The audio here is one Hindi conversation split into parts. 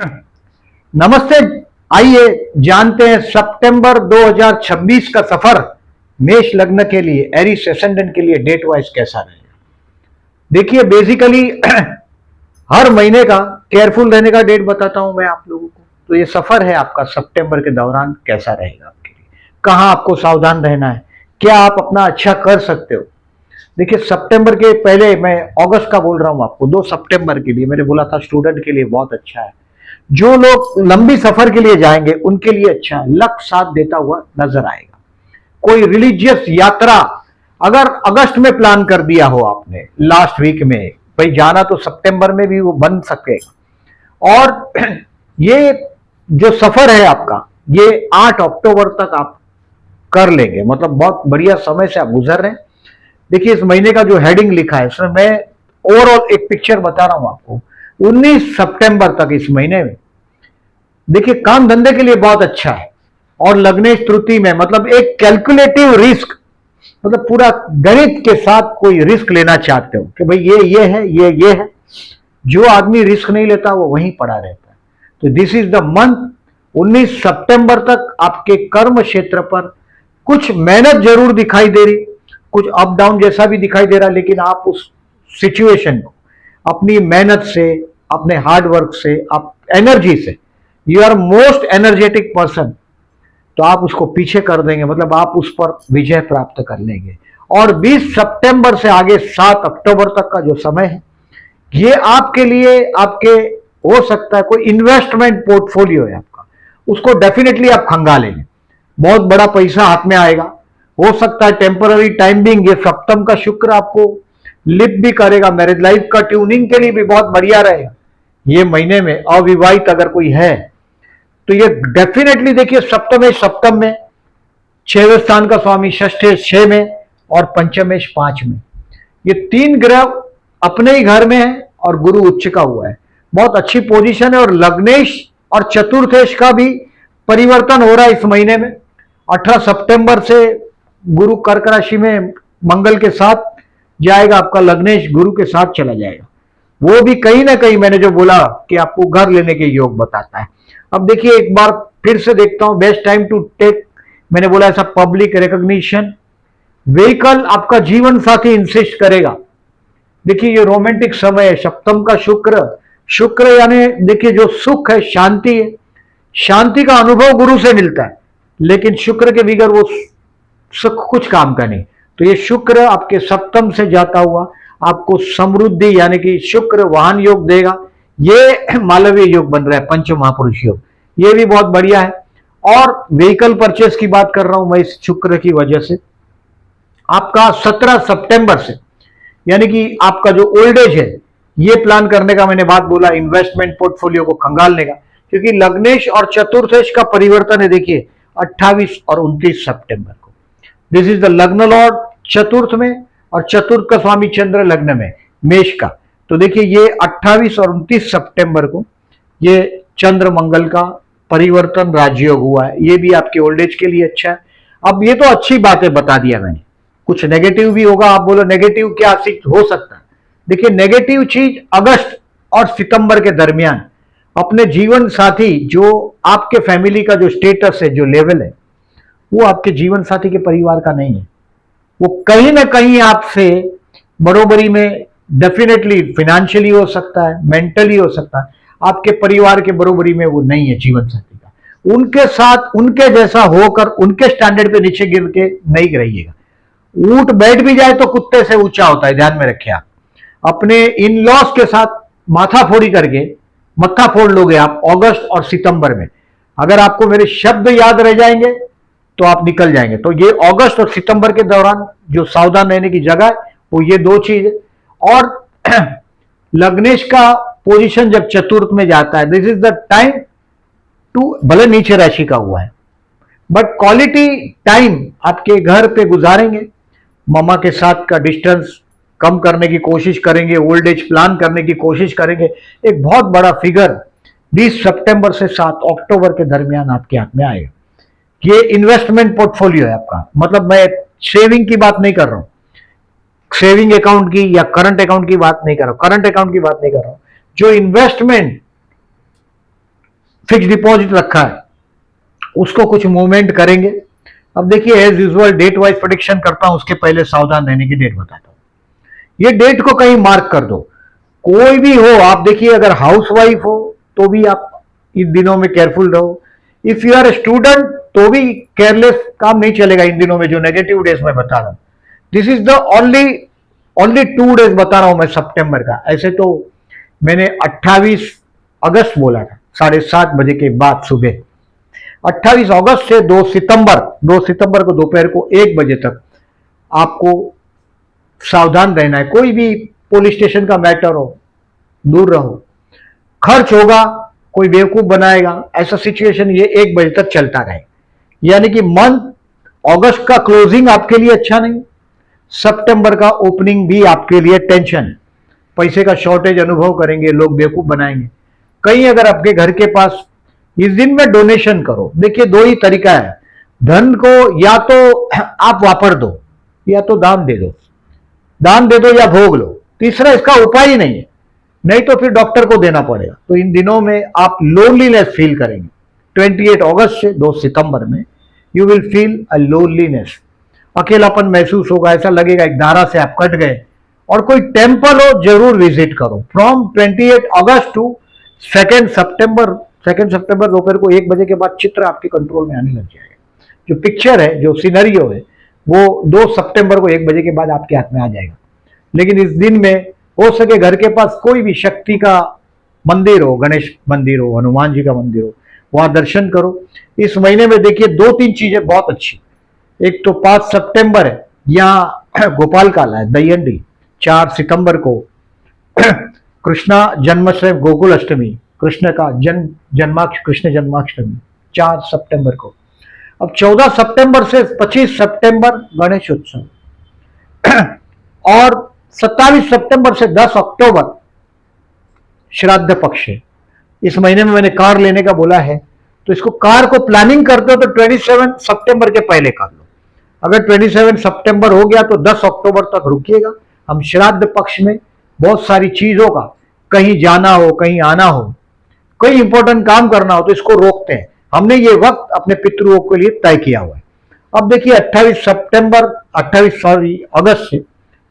नमस्ते। आइए जानते हैं सितंबर 2026 का सफर मेष लग्न के लिए, एरीज एसेंडेंट के लिए डेट वाइज कैसा रहेगा। देखिए बेसिकली हर महीने का केयरफुल रहने का डेट बताता हूं मैं आप लोगों को। तो ये सफर है आपका सितंबर के दौरान कैसा रहेगा आपके लिए, कहां आपको सावधान रहना है, क्या आप अपना अच्छा कर सकते हो। देखिए सितंबर के पहले मैं अगस्त का बोल रहा हूं आपको। 2 सितंबर के लिए मैंने बोला था स्टूडेंट के लिए बहुत अच्छा है। जो लोग लंबी सफर के लिए जाएंगे उनके लिए अच्छा है, लक साथ देता हुआ नजर आएगा। कोई रिलीजियस यात्रा अगर अगस्त में प्लान कर दिया हो आपने लास्ट वीक में, भाई जाना तो सितंबर में भी वो बन सकेगा। और ये जो सफर है आपका ये 8 अक्टूबर तक आप कर लेंगे, मतलब बहुत बढ़िया समय से आप गुजर रहे हैं। देखिए इस महीने का जो हेडिंग लिखा है इसमें मैं ओवरऑल एक पिक्चर बता रहा हूं आपको। 19 सितंबर तक इस महीने में देखिए काम धंधे के लिए बहुत अच्छा है। और लग्नेश तृतीय में मतलब एक कैलकुलेटिव रिस्क, मतलब पूरा गणित के साथ कोई रिस्क लेना चाहते हो कि भाई ये है ये है। जो आदमी रिस्क नहीं लेता वो वहीं पड़ा रहता है। तो दिस इज द मंथ। 19 सितंबर तक आपके कर्म क्षेत्र पर कुछ मेहनत जरूर दिखाई दे रही, कुछ अप डाउन जैसा भी दिखाई दे रहा, लेकिन आप उस सिचुएशन को अपनी मेहनत से, अपने हार्ड वर्क से, आप एनर्जी से, you are most energetic person, तो आप उसको पीछे कर देंगे, मतलब आप उस पर विजय प्राप्त कर लेंगे। और 20 सितंबर से आगे 7 अक्टूबर तक का जो समय है ये आपके लिए, आपके हो सकता है कोई इन्वेस्टमेंट पोर्टफोलियो है आपका, उसको डेफिनेटली आप खंगालेंगे, बहुत बड़ा पैसा हाथ में आएगा। हो सकता है टेम्पररी टाइम बिंग ये सप्तम का शुक्र आपको लिप भी करेगा, मैरिज लाइफ का ट्यूनिंग के लिए भी बहुत बढ़िया रहेगा। ये महीने में अविवाहित अगर कोई है तो ये डेफिनेटली देखिए सप्तम में 6वें स्थान का स्वामी षष्ठे 6 में और पंचमेश 5 में, ये 3 ग्रह अपने ही घर में है और गुरु उच्च का हुआ है, बहुत अच्छी पोजीशन है। और लग्नेश और चतुर्थेश का भी परिवर्तन हो रहा है इस महीने में। 18 सितंबर से गुरु कर्क राशि में मंगल के साथ जाएगा, आपका लग्नेश गुरु के साथ चला जाएगा। वो भी कहीं ना कहीं मैंने जो बोला कि आपको घर लेने के योग बताता है। अब देखिए एक बार फिर से देखता हूं, बेस्ट टाइम टू टेक, मैंने बोला ऐसा पब्लिक रिकॉग्निशन व्हीकल आपका जीवन साथी इंसिस्ट करेगा। देखिए ये रोमांटिक समय है, सप्तम का शुक्र यानी देखिए जो सुख है, शांति है, शांति का अनुभव गुरु से मिलता है, लेकिन शुक्र के बगैर वो सुख कुछ काम का नहीं। तो ये शुक्र आपके सप्तम से जाता हुआ आपको समृद्धि यानी कि शुक्र वाहन योग देगा। ये मालवीय योग बन रहा है, पंच महापुरुष योग, ये भी बहुत बढ़िया है। और व्हीकल परचेस की बात कर रहा हूं मैं इस शुक्र की वजह से। आपका 17 सितंबर से यानी कि आपका जो ओल्ड एज है ये प्लान करने का मैंने बात बोला, इन्वेस्टमेंट पोर्टफोलियो को खंगालने का, क्योंकि लग्नेश और चतुर्थेश का परिवर्तन है देखिए 28 और 29 सितंबर को। दिस इज द लग्न लॉर्ड चतुर्थ में, और चतुर्थ का स्वामी चंद्र लग्न में मेष का। तो देखिए ये 28 और 29 सितंबर को ये चंद्र मंगल का परिवर्तन राजयोग हुआ है, ये भी आपके ओल्ड एज के लिए अच्छा है। अब ये तो अच्छी बातें बता दिया मैंने, कुछ नेगेटिव भी होगा। आप बोलो नेगेटिव क्या हो सकता है। देखिए नेगेटिव चीज अगस्त और सितंबर के दरमियान अपने जीवन साथी, जो आपके फैमिली का जो स्टेटस है, जो लेवल है, वो आपके जीवन साथी के परिवार का नहीं है। वो कहीं ना कहीं आपसे बरोबरी में, डेफिनेटली फाइनेंशियली हो सकता है, मेंटली हो सकता है, आपके परिवार के बरोबरी में वो नहीं है जीवन साथी का। उनके साथ उनके जैसा होकर उनके स्टैंडर्ड पे नीचे गिर के नहीं रहिएगा। ऊंट बैठ भी जाए तो कुत्ते से ऊंचा होता है, ध्यान में रखिए। आप अपने इन लॉस के साथ माथाफोड़ी करके मत्था फोड़ लोगे आप अगस्त और सितंबर में। अगर आपको मेरे शब्द याद रह जाएंगे तो आप निकल जाएंगे। तो ये अगस्त और सितंबर के दौरान जो सावधान रहने की जगह है वो ये 2 चीज है। और लग्नेश का पोजीशन जब चतुर्थ में जाता है, this is the time to, भले नीचे राशि का हुआ है बट क्वालिटी टाइम आपके घर पे गुजारेंगे। मामा के साथ का डिस्टेंस कम करने की कोशिश करेंगे, ओल्ड एज प्लान करने की कोशिश करेंगे। एक बहुत बड़ा फिगर 20 सितंबर से 7 अक्टूबर के दरमियान आपके हाथ में आएगा। ये इन्वेस्टमेंट पोर्टफोलियो है आपका, मतलब मैं सेविंग की बात नहीं कर रहा हूं, सेविंग अकाउंट की या करंट अकाउंट की बात नहीं कर रहा हूं, करंट अकाउंट की बात नहीं कर रहा हूं। जो इन्वेस्टमेंट फिक्स डिपॉजिट रखा है उसको कुछ मूवमेंट करेंगे। अब देखिए as usual date wise prediction करता हूं, उसके पहले सावधान रहने की डेट बताता हूं। ये डेट को कहीं मार्क कर दो, कोई भी हो। आप देखिए अगर हाउस वाइफ हो तो भी आप इन दिनों में केयरफुल रहो। If you are a student तो भी केयरलेस काम नहीं चलेगा इन दिनों में, जो नेगेटिव डेज मैं बता रहा हूं। This is the only 2 days बता रहा हूं मैं सितंबर का। ऐसे तो मैंने 28 अगस्त बोला था 7:30 बजे के बाद सुबह। 28 अगस्त से 2 सितंबर को दोपहर को 1 बजे तक आपको सावधान रहना है। कोई भी पुलिस स्टेशन का मैटर हो, दूर रहो। खर्च होगा, कोई बेवकूफ बनाएगा, ऐसा सिचुएशन ये 1 बजे तक चलता रहे। यानी कि मंथ अगस्त का क्लोजिंग आपके लिए अच्छा नहीं, सितंबर का ओपनिंग भी आपके लिए टेंशन, पैसे का शॉर्टेज अनुभव करेंगे, लोग बेवकूफ बनाएंगे। कहीं अगर आपके घर के पास इस दिन में डोनेशन करो। देखिए 2 ही तरीका है, धन को या तो आप वापर दो या तो दान दे दो या भोग लो। तीसरा इसका उपाय ही नहीं है, नहीं तो फिर डॉक्टर को देना पड़ेगा। तो इन दिनों में आप लोनलीनेस फील करेंगे। 28 अगस्त से 2 सितंबर में you will feel a loneliness, अकेलापन महसूस होगा। ऐसा लगेगा एक धारा से आप कट गए। और कोई टेम्पल हो जरूर विजिट करो। फ्रॉम 28 अगस्त टू 2 सितंबर दोपहर को 1 बजे के बाद चित्र आपके कंट्रोल में आने लग जाएगा। जो पिक्चर है, जो सिनेरियो है, वो 2 सितंबर को 1 बजे के बाद आपके हाथ में आ जाएगा। लेकिन इस दिन में हो सके घर के पास कोई भी शक्ति का मंदिर हो, गणेश मंदिर हो, हनुमान जी का मंदिर हो, वहां दर्शन करो। इस महीने में देखिए 2-3 चीजें बहुत अच्छी। एक तो 5 सितंबर है, यहाँ गोपाल काला है, दयंडी। 4 सितंबर को कृष्णा जन्माष्टमी, गोकुल अष्टमी, कृष्ण जन्माष्टमी 4 सितंबर को। अब 14 सितंबर से 25 सितंबर गणेश उत्सव और 27 सितंबर से 10 अक्टूबर श्राद्ध पक्ष है। इस महीने में मैंने कार लेने का बोला है, तो इसको कार को प्लानिंग करते हो तो 27 सितंबर के पहले कर लो। अगर 27 सितंबर हो गया तो 10 अक्टूबर तक रुकिएगा। हम श्राद्ध पक्ष में बहुत सारी चीजों का, कहीं जाना हो, कहीं आना हो, कोई इंपॉर्टेंट काम करना हो तो इसको रोकते हैं। हमने ये वक्त अपने पितरों के लिए तय किया हुआ है। अब देखिए 28 अगस्त से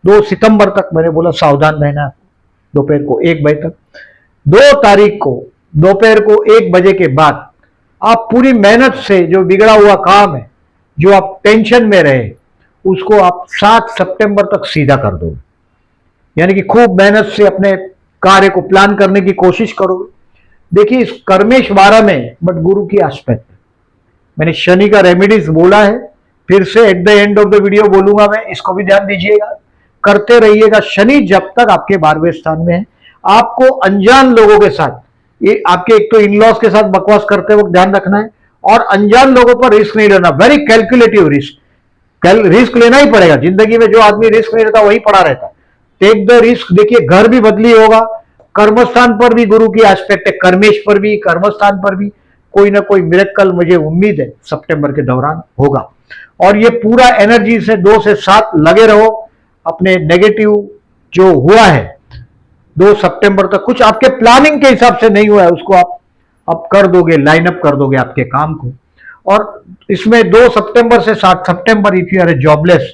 2 सितंबर तक मैंने बोला सावधान रहना, दोपहर को 1 बजे तक। 2 तारीख को दोपहर को 1 बजे के बाद आप पूरी मेहनत से जो बिगड़ा हुआ काम है, जो आप टेंशन में रहे, उसको आप 7 सितंबर तक सीधा कर दो। यानी कि खूब मेहनत से अपने कार्य को प्लान करने की कोशिश करो। देखिए इस कर्मेश 12 में बट गुरु की आस्पेक्ट, मैंने शनि का रेमेडीज बोला है, फिर से at the end of the video बोलूंगा मैं, इसको भी ध्यान दीजिएगा, करते रहिएगा। शनि जब तक आपके 12वें स्थान में है, आपको अनजान लोगों के साथ, ये आपके एक तो इन-लॉज के साथ बकवास करते वक्त ध्यान रखना है, और अनजान लोगों पर रिस्क नहीं लेना। वेरी कैलकुलेटिव रिस्क लेना ही पड़ेगा। जिंदगी में जो आदमी रिस्क नहीं लेता वही पड़ा रहता। Take the risk. देखिए घर भी बदली होगा, कर्मस्थान पर भी गुरु की एस्पेक्ट है, कर्मेश पर भी, कर्मस्थान पर भी कोई ना कोई मिरेकल मुझे उम्मीद है सितंबर के दौरान होगा। और ये पूरा एनर्जी से 2 से 7 लगे रहो। अपने नेगेटिव जो हुआ है 2 सितंबर तक, कुछ आपके प्लानिंग के हिसाब से नहीं हुआ है, उसको आप कर दोगे, लाइन अप कर दोगे आपके काम को। और इसमें 2 सितंबर से 7 सितंबर if you are a jobless,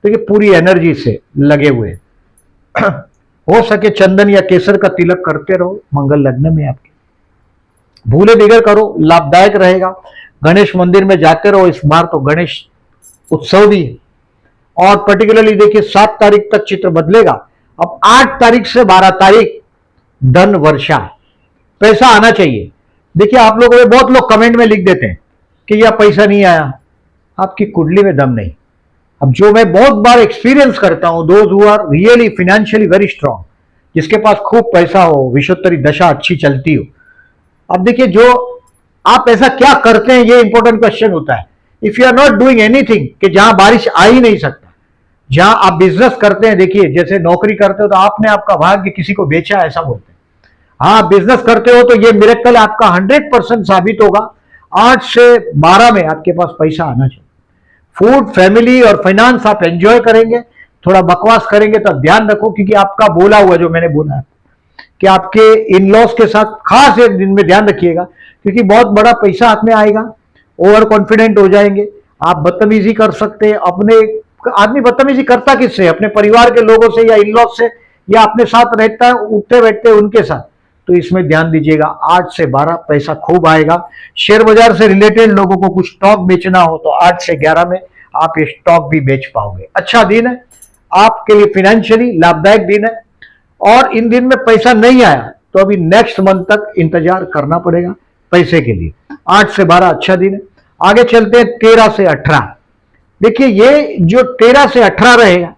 तो ये पूरी एनर्जी से लगे हुए हो सके चंदन या केसर का तिलक करते रहो। मंगल लग्न में आपके, भूले बिगड़ करो, लाभदायक रहेगा। गणेश मंदिर में जाते रहो। इस बार तो गणेश उत्सव भी है। और पर्टिकुलरली देखिए 7 तारीख तक चित्र बदलेगा। अब 8 तारीख से 12 तारीख धन वर्षा, पैसा आना चाहिए। देखिए आप लोगों में बहुत लोग कमेंट में लिख देते हैं कि यह पैसा नहीं आया, आपकी कुंडली में दम नहीं। अब जो मैं बहुत बार एक्सपीरियंस करता हूं, those who are really financially very strong, जिसके पास खूब पैसा हो, विषोत्तरी दशा अच्छी चलती हो। अब देखिए जो आप ऐसा क्या करते हैं, ये इंपॉर्टेंट क्वेश्चन होता है। If you are not doing anything, कि जहां बारिश आ ही नहीं सकता, जहां आप बिजनेस करते हैं, देखिए जैसे नौकरी करते हो तो आपने आपका भाग्य किसी को बेचा, ऐसा बोलते हैं। हाँ, बिजनेस करते हो तो ये मिरेकल आपका 100% साबित होगा। 8 से 12 में आपके पास पैसा आना चाहिए। फूड, फैमिली और फाइनेंस आप एंजॉय करेंगे। थोड़ा बकवास करेंगे तो ध्यान रखो, क्योंकि आपका बोला हुआ, जो मैंने बोला है कि आपके इन लॉज के साथ खास एक दिन में ध्यान रखिएगा, क्योंकि बहुत बड़ा पैसा हाथ में आएगा, ओवर कॉन्फिडेंट हो जाएंगे, आप बदतमीजी कर सकते हैं। अपने आदमी बदतमीजी करता किससे? अपने परिवार के लोगों से या इन लॉज से, या अपने साथ रहता है उठते बैठते उनके साथ। तो इसमें ध्यान दीजिएगा, 8 से 12 पैसा खूब आएगा। शेयर बाजार से रिलेटेड लोगों को कुछ स्टॉक बेचना हो तो 8 से 11 में आप ये स्टॉक भी बेच पाओगे। अच्छा दिन है आपके लिए, फाइनेंशियली लाभदायक दिन है। और इन दिन में पैसा नहीं आया तो अभी नेक्स्ट मंथ तक इंतजार करना पड़ेगा पैसे के लिए। 8 से 12 अच्छा दिन है। आगे चलते हैं 13 से 18। देखिए ये जो 13 से 18 रहेगा,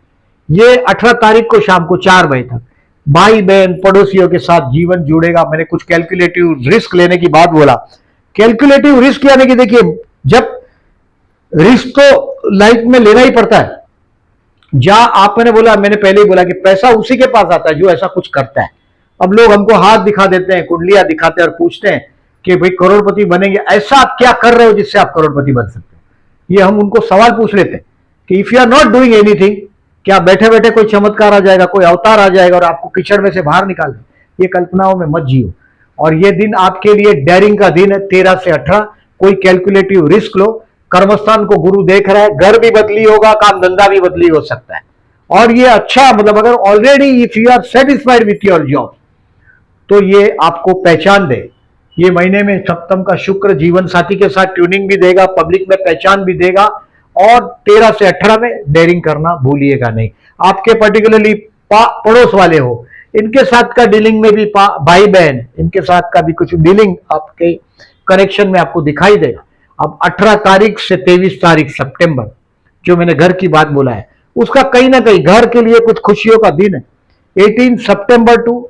ये 18 तारीख को शाम को 4 बजे तक भाई बहन पड़ोसियों के साथ जीवन जुड़ेगा। मैंने कुछ कैलकुलेटिव रिस्क लेने की बात बोला। कैलकुलेटिव रिस्क यानी कि देखिए, जब रिस्क तो लाइफ में लेना ही पड़ता है। जहां आपने बोला, मैंने पहले ही बोला कि पैसा उसी के पास आता है जो ऐसा कुछ करता है। अब लोग हमको हाथ दिखा देते हैं, कुंडलियां दिखाते हैं और पूछते हैं कि भाई करोड़पति बनेंगे, ऐसा आप क्या कर रहे हो जिससे आप करोड़पति बन सकते हो? ये हम उनको सवाल पूछ लेते हैं कि if you are not doing anything, क्या बैठे बैठे कोई चमत्कार आ जाएगा, कोई अवतार आ जाएगा और आपको कीचड़ में से बाहर निकाल दे? ये कल्पनाओं में मत जियो। और ये दिन आपके लिए डेयरिंग का दिन है। 13 से 18 कोई कैलकुलेटिव रिस्क लो। कर्मस्थान को गुरु देख रहा है, घर भी बदली होगा, काम धंधा भी बदली हो सकता है। और ये अच्छा, मतलब अगर already if you are satisfied with your job तो ये आपको पहचान दे। ये महीने में सप्तम का शुक्र जीवन साथी के साथ ट्यूनिंग भी देगा, पब्लिक में पहचान भी देगा। और 13 से 18 में डेयरिंग करना भूलिएगा नहीं। आपके पर्टिकुलरली पड़ोस वाले हो, इनके साथ का डीलिंग में भी, भाई बहन इनके साथ का भी कुछ डीलिंग आपके कनेक्शन में आपको दिखाई देगा। अब 18 तारीख से 23 तारीख सितंबर, जो मैंने घर की बात बोला है, उसका कहीं ना कहीं घर के लिए कुछ खुशियों का दिन है। 18 सितंबर टू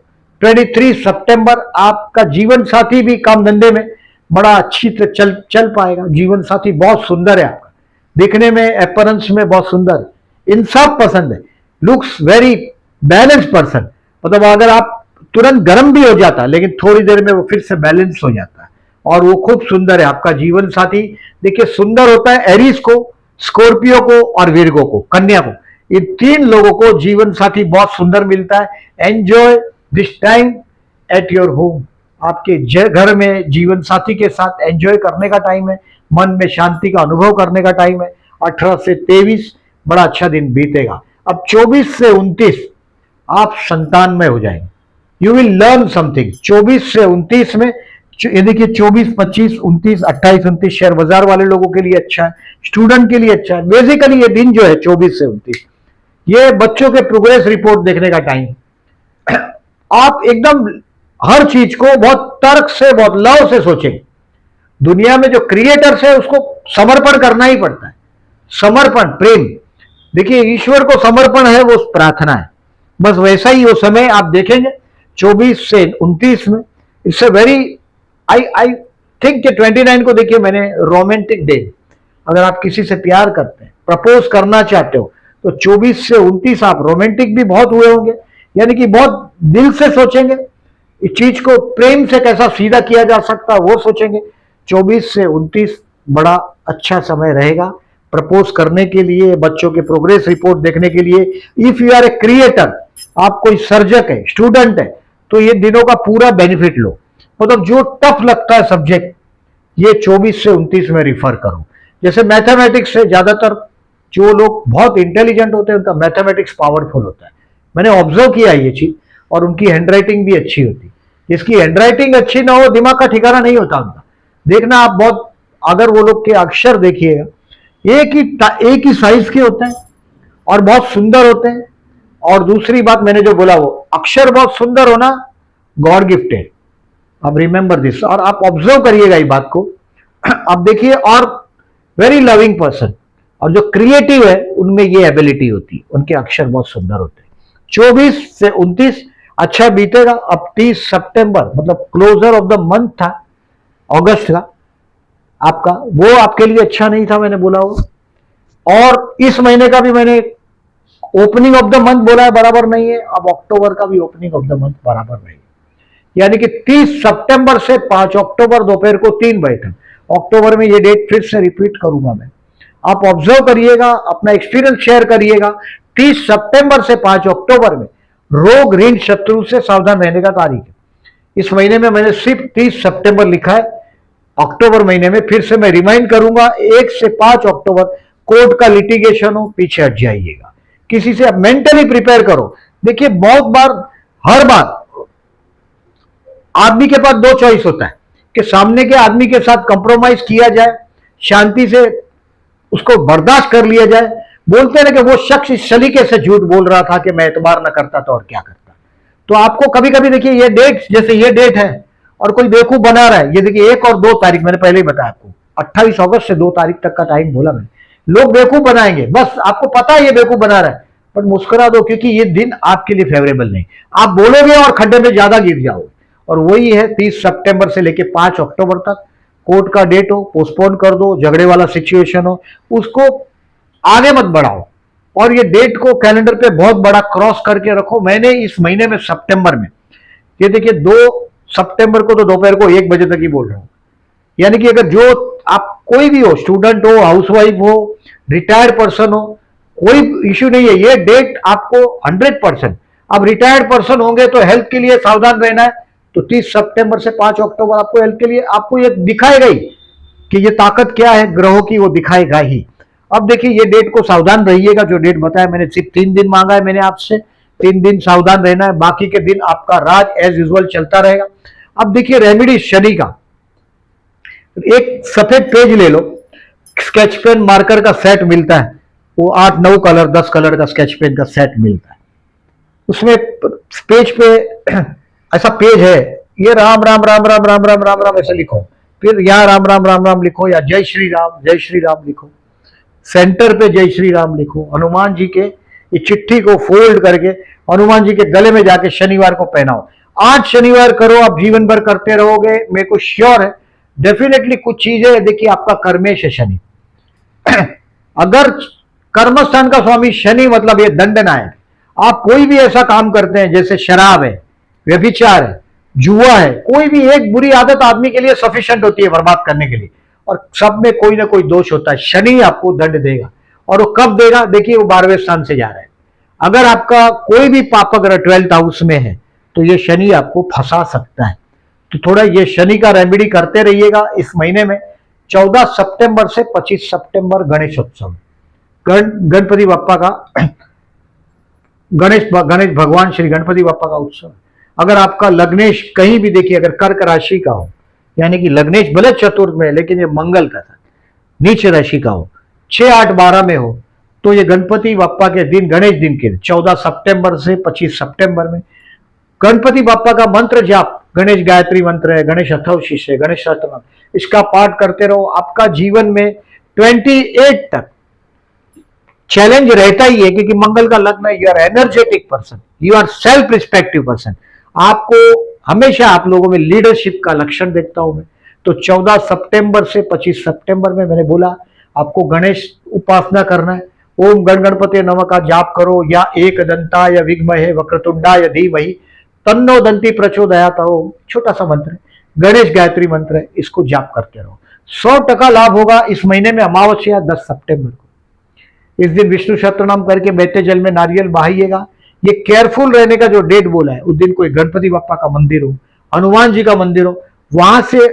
23 सितंबर आपका जीवन साथी भी काम धंधे में बड़ा अच्छी तरह चल पाएगा। जीवन साथी बहुत सुंदर है, आपका दिखने में, अपीयरेंस में बहुत सुंदर, इंसाफ पसंद है, लुक्स वेरी बैलेंस पर्सन। मतलब अगर आप तुरंत गर्म भी हो जाता लेकिन थोड़ी देर में वो फिर से बैलेंस हो जाता है, और वो खूब सुंदर है आपका जीवन साथी। देखिए सुंदर होता है एरीज को, स्कॉर्पियो को और विर्गो को, कन्या को। इन 3 लोगों को जीवन साथी बहुत सुंदर मिलता है। Enjoy this time at your home. आपके घर में जीवन साथी के साथ एंजॉय करने का टाइम है, मन में शांति का अनुभव करने का टाइम है। 18 से 23 बड़ा अच्छा दिन बीतेगा। अब 24 से 29 आप संतान में हो जाएंगे। You will learn something. 24 से 29 में, यानी कि 24, 25, 29, 28, 29 शेयर बाजार वाले लोगों के लिए अच्छा है, स्टूडेंट के लिए अच्छा है। बेसिकली ये दिन जो है 24 से 29, ये बच्चों के प्रोग्रेस रिपोर्ट देखने का टाइम। आप एकदम हर चीज को बहुत तर्क से, बहुत लव से सोचेंगे। दुनिया में जो क्रिएटर्स है उसको समर्पण करना ही पड़ता है। समर्पण, प्रेम। देखिए ईश्वर को समर्पण है वो प्रार्थना है, बस वैसा ही वो समय आप देखेंगे 24 से 29 में। It's a very, I think कि 29 को देखिए मैंने रोमांटिक डे। अगर आप किसी से प्यार करते हैं, प्रपोज करना चाहते हो, तो 24 से 29 आप रोमांटिक भी बहुत हुए होंगे, यानी कि बहुत दिल से सोचेंगे इस चीज को, प्रेम से कैसा सीधा किया जा सकता है वो सोचेंगे। 24 से 29 बड़ा अच्छा समय रहेगा प्रपोज करने के लिए, बच्चों के प्रोग्रेस रिपोर्ट देखने के लिए। If you are a creator, आप कोई सर्जक है, स्टूडेंट है, तो ये दिनों का पूरा बेनिफिट लो। मतलब जो टफ लगता है सब्जेक्ट, ये 24 से 29 में रिफर करो। जैसे मैथमेटिक्स से ज्यादातर जो लोग बहुत इंटेलिजेंट होते हैं उनका मैथमेटिक्स पावरफुल होता है। मैंने ऑब्जर्व किया ये चीज, और उनकी हैंडराइटिंग भी अच्छी होती है। जिसकी हैंडराइटिंग अच्छी ना हो, दिमाग का ठिकाना नहीं होता उनका। देखना आप बहुत, अगर वो लोग के अक्षर देखिएगा, एक ही साइज के होते हैं और बहुत सुंदर होते हैं। और दूसरी बात मैंने जो बोला, वो अक्षर बहुत सुंदर होना गॉड गिफ्टेड। अब रिमेंबर दिस, और आप ऑब्जर्व करिएगा ये बात को। अब देखिए, और वेरी लविंग पर्सन, और जो क्रिएटिव है उनमें ये एबिलिटी होती है, उनके अक्षर बहुत सुंदर होते हैं। 24 से 29 अच्छा बीतेगा। अब 30 सितंबर, मतलब क्लोजर ऑफ द मंथ था अगस्त का आपका, वो आपके लिए अच्छा नहीं था, मैंने बोला वो। और इस महीने का भी मैंने ओपनिंग ऑफ द मंथ बोला है, बराबर नहीं है। अब अक्टूबर का भी ओपनिंग ऑफ द मंथ बराबर नहीं है, यानी कि 30 सितंबर से 5 अक्टूबर दोपहर को 3 बजे तक। अक्टूबर में ये डेट फिर से रिपीट करूंगा मैं, आप ऑब्जर्व करिएगा, अपना एक्सपीरियंस शेयर करिएगा। 30 सितंबर से 5 अक्टूबर में रोग ऋण शत्रु से सावधान रहने का तारीख है। इस महीने में मैंने सिर्फ 30 सितंबर लिखा है। अक्टूबर महीने में फिर से मैं रिमाइंड करूंगा 1 से 5 अक्टूबर कोर्ट का लिटिगेशन हो, पीछे हट जाइएगा। किसी से आप मेंटली प्रिपेयर करो। देखिए बहुत बार, हर बार आदमी के पास दो चॉइस होता है कि सामने के आदमी के साथ कंप्रोमाइज किया जाए, शांति से उसको बर्दाश्त कर लिया जाए। बोलते हैं ना कि वो शख्स इस सलीके से झूठ बोल रहा था कि मैं एतबार ना करता तो और क्या करता। तो आपको कभी कभी देखिए ये डेट, जैसे ये डेट है और कोई बेवकूफ बना रहा है, ये देखिए 1 और 2 तारीख, मैंने पहले ही बताया आपको 28 अगस्त से 2 तारीख तक का टाइम बोला मैंने। लोग बेवकूफ बनाएंगे, बस आपको पता है ये बेवकूफ बना रहा है, बट मुस्कुरा दो क्योंकि ये दिन आपके लिए फेवरेबल नहीं। आप बोलोगे और खड्डे में ज्यादा गिर जाओगे। और वही है 30 सितंबर से लेके 5 अक्टूबर तक कोर्ट का डेट हो, पोस्टपोन कर दो, झगड़े वाला सिचुएशन हो, उसको आगे मत बढ़ाओ। और ये डेट को कैलेंडर पे बहुत बड़ा क्रॉस करके रखो। मैंने इस महीने में सितंबर में, ये देखिए 2 सितंबर को तो दोपहर को 1 बजे तक ही बोल रहा हूं। यानी कि अगर जो आप कोई भी हो, स्टूडेंट हो, हाउसवाइफ हो, रिटायर्ड पर्सन हो, कोई इश्यू नहीं है। ये डेट आपको 100%, अब रिटायर्ड पर्सन होंगे तो हेल्थ के लिए सावधान रहना है। तो 30 सितंबर से 5 अक्टूबर आपको हेल्थ के लिए, आपको ये दिखाएगा ही कि ये ताकत क्या है ग्रहों की, वो दिखाएगा ही। अब देखिए ये डेट को सावधान रहिएगा। जो डेट बताया मैंने, सिर्फ 3 दिन मांगा है मैंने आपसे, 3 दिन सावधान रहना है, बाकी के दिन आपका राज एज यूजुअल चलता रहेगा। अब देखिए रेमेडी शनि का, एक सफेद पेज ले लो, स्केच पेन मार्कर का सेट मिलता है, वो 8-9 कलर 10 कलर का स्केच पेन का सेट मिलता है। उसमें पेज पे ऐसा पेज है, ये राम राम राम राम राम राम राम राम ऐसे लिखो, फिर यहाँ राम राम राम राम लिखो, या जय श्री राम लिखो, सेंटर पे जय श्री राम लिखो। हनुमान जी के ये चिट्ठी को फोल्ड करके हनुमान जी के गले में जाके शनिवार को पहनाओ। 8 शनिवार करो, आप जीवन भर करते रहोगे, मेरे को श्योर है डेफिनेटली कुछ चीजें। देखिए आपका कर्मेश है शनि अगर कर्मस्थान का स्वामी शनि, मतलब ये दंडनायक। आप कोई भी ऐसा काम करते हैं जैसे शराब है, व्यभिचार है, जुआ है, कोई भी एक बुरी आदत आदमी के लिए सफिशिएंट होती है बर्बाद करने के लिए, और सब में कोई ना कोई दोष होता है। शनि आपको दंड देगा, और वो कब देगा? देखिए वो 12वें स्थान से जा रहा है। अगर आपका कोई भी पाप अगर 12th हाउस में है तो ये शनि आपको फंसा सकता है। तो थोड़ा ये शनि का रेमेडी करते रहिएगा। इस महीने में 14 सितंबर से 25 सितंबर गणेशोत्सव, गणपति बप्पा का गणेश भगवान श्री गणपति बप्पा का उत्सव। अगर आपका लग्नेश कहीं भी देखिए, अगर कर्क राशि का हो, यानी कि लग्नेश भले चतुर्थ में, लेकिन ये मंगल का था, नीच राशि का हो, 6, 8, 12 में हो, तो ये गणपति बप्पा के दिन, गणेश दिन के 14 सितंबर से 25 सितंबर में गणपति बप्पा का मंत्र जाप, गणेश गायत्री मंत्र है, गणेश अथर्वशीष है, गणेश सहस्त्रनाम, इसका पाठ करते रहो। आपका जीवन में 28 तक चैलेंज रहता ही है, क्योंकि मंगल का लग्न है। You are energetic person, you are self respective person. आपको हमेशा आप लोगों में लीडरशिप का लक्षण देखता हूं मैं। तो 14 सितंबर से 25 सितंबर में मैंने बोला आपको गणेश उपासना करना है। ओम गण गणपति नमः का जाप करो, या एक दंताय विद्महे वक्रतुंडाय धीमहि तन्नो दंती प्रचोदयात्, छोटा सा मंत्र है, गणेश गायत्री मंत्र है, इसको जाप करते रहो। 100% लाभ होगा। इस महीने में अमावस्या 10 सितंबर को, इस दिन विष्णु सहस्त्रनाम करके बहते जल में नारियल बहाइएगा। ये केयरफुल रहने का जो डेट बोला है, उस दिन कोई गणपति बप्पा का मंदिर हो, हनुमान जी का मंदिर हो, वहां से,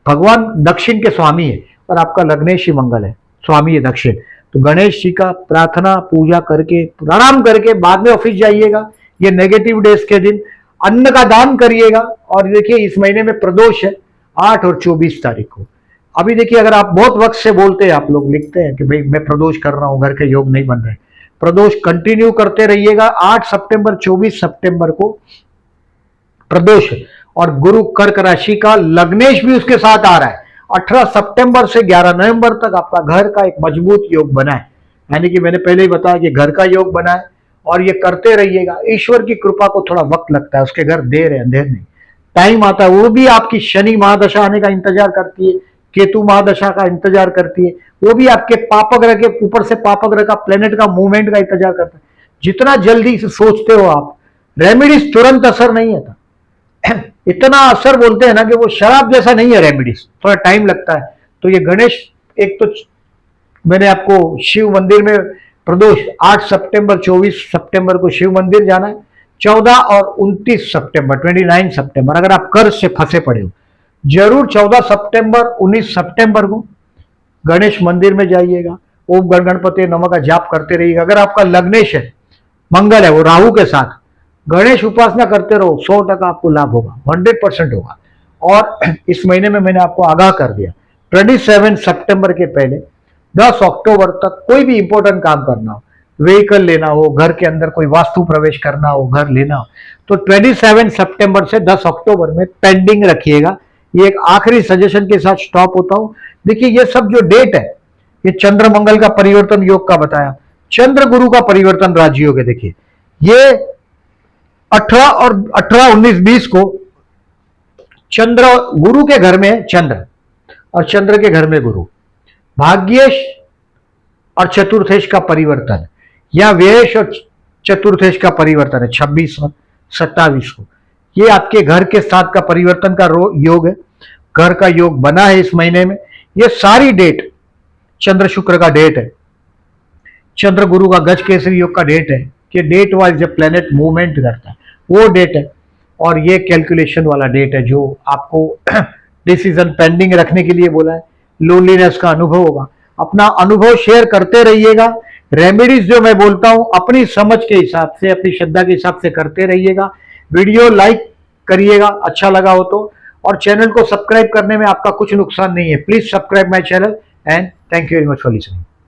भगवान दक्षिण के स्वामी है और आपका लग्नेश ही मंगल है, स्वामी है दक्षिण, तो गणेश जी का प्रार्थना पूजा करके प्रणाम करके बाद में ऑफिस जाइएगा। ये नेगेटिव डेज के दिन अन्न का दान करिएगा। और देखिए इस महीने में प्रदोष है 8 और 24 तारीख को। अभी देखिए अगर आप बहुत वक्त से बोलते हैं, आप लोग लिखते हैं कि भाई मैं प्रदोष कर रहा हूं, घर के योग नहीं बन रहे, प्रदोष कंटिन्यू करते रहिएगा। 8 सितंबर 24 सितंबर को प्रदोष, और गुरु कर्क राशि का लग्नेश भी उसके साथ आ रहा है। 18 सितंबर से 11 नवंबर तक आपका घर का एक मजबूत योग बना है, यानी कि मैंने पहले ही बताया कि घर का योग बना है, और ये करते रहिएगा। ईश्वर की कृपा को थोड़ा वक्त लगता है, उसके घर देर है, अंधेर नहीं, टाइम आता है। वो भी आपकी शनि महादशा आने का इंतजार करती है, केतु महादशा का इंतजार करती है, वो भी आपके पापग्रह के ऊपर से पापग्रह का प्लेनेट का मूवमेंट का इंतजार करता है। जितना जल्दी से सोचते हो आप, रेमेडीज तुरंत असर नहीं आता इतना असर बोलते हैं ना कि वो शराब जैसा नहीं है रेमेडीज, थोड़ा टाइम लगता है। तो ये गणेश, एक तो मैंने आपको शिव मंदिर में प्रदोष 8 सितंबर 24 सितंबर को शिव मंदिर जाना है, 14 और 29 सितंबर 29 सितंबर अगर आप कर्ज से फंसे पड़े हो, जरूर 14 सितंबर 19 सितंबर को गणेश मंदिर में जाइएगा, ओम गण गणपति नमः का जाप करते रहिएगा। अगर आपका लग्नेश है, मंगल है, वो राहु के साथ, गणेश उपासना करते रहो, 100% आपको लाभ होगा, 100% होगा। और इस महीने में मैंने आपको आगाह कर दिया, 27 सितंबर के पहले 10 अक्टूबर तक कोई भी इंपॉर्टेंट काम करना हो, व्हीकल लेना हो, घर के अंदर कोई वास्तु प्रवेश करना हो, घर लेना हो, तो 27 सितंबर से 10 अक्टूबर में पेंडिंग रखिएगा। ये एक आखिरी सजेशन के साथ स्टॉप होता हूं। देखिए ये सब जो डेट है, ये चंद्र मंगल का परिवर्तन योग का बताया, चंद्र गुरु का परिवर्तन राजयोग है। देखिए ये 18 और 18, 19, 20 को चंद्र गुरु के घर में चंद्र और चंद्र के घर में गुरु, भाग्येश और चतुर्थेश का परिवर्तन, या व्ययेश और चतुर्थेश का परिवर्तन है 26 और 27 को। ये आपके घर के साथ का परिवर्तन का योग है, घर का योग बना है इस महीने में। ये सारी डेट चंद्र शुक्र का डेट है, चंद्र गुरु का गज केसरी योग का डेट है कि डेट वाइज जब प्लेनेट मूवमेंट करता है वो डेट है। और ये कैलकुलेशन वाला डेट है जो आपको डिसीजन पेंडिंग रखने के लिए बोला है। लोनलीनेस का अनुभव होगा, अपना अनुभव शेयर करते रहिएगा। रेमेडीज जो मैं बोलता हूं अपनी समझ के हिसाब से, अपनी श्रद्धा के हिसाब से करते रहिएगा। वीडियो लाइक करिएगा अच्छा लगा हो तो, और चैनल को सब्सक्राइब करने में आपका कुछ नुकसान नहीं है। Please subscribe my channel and thank you very much for listening.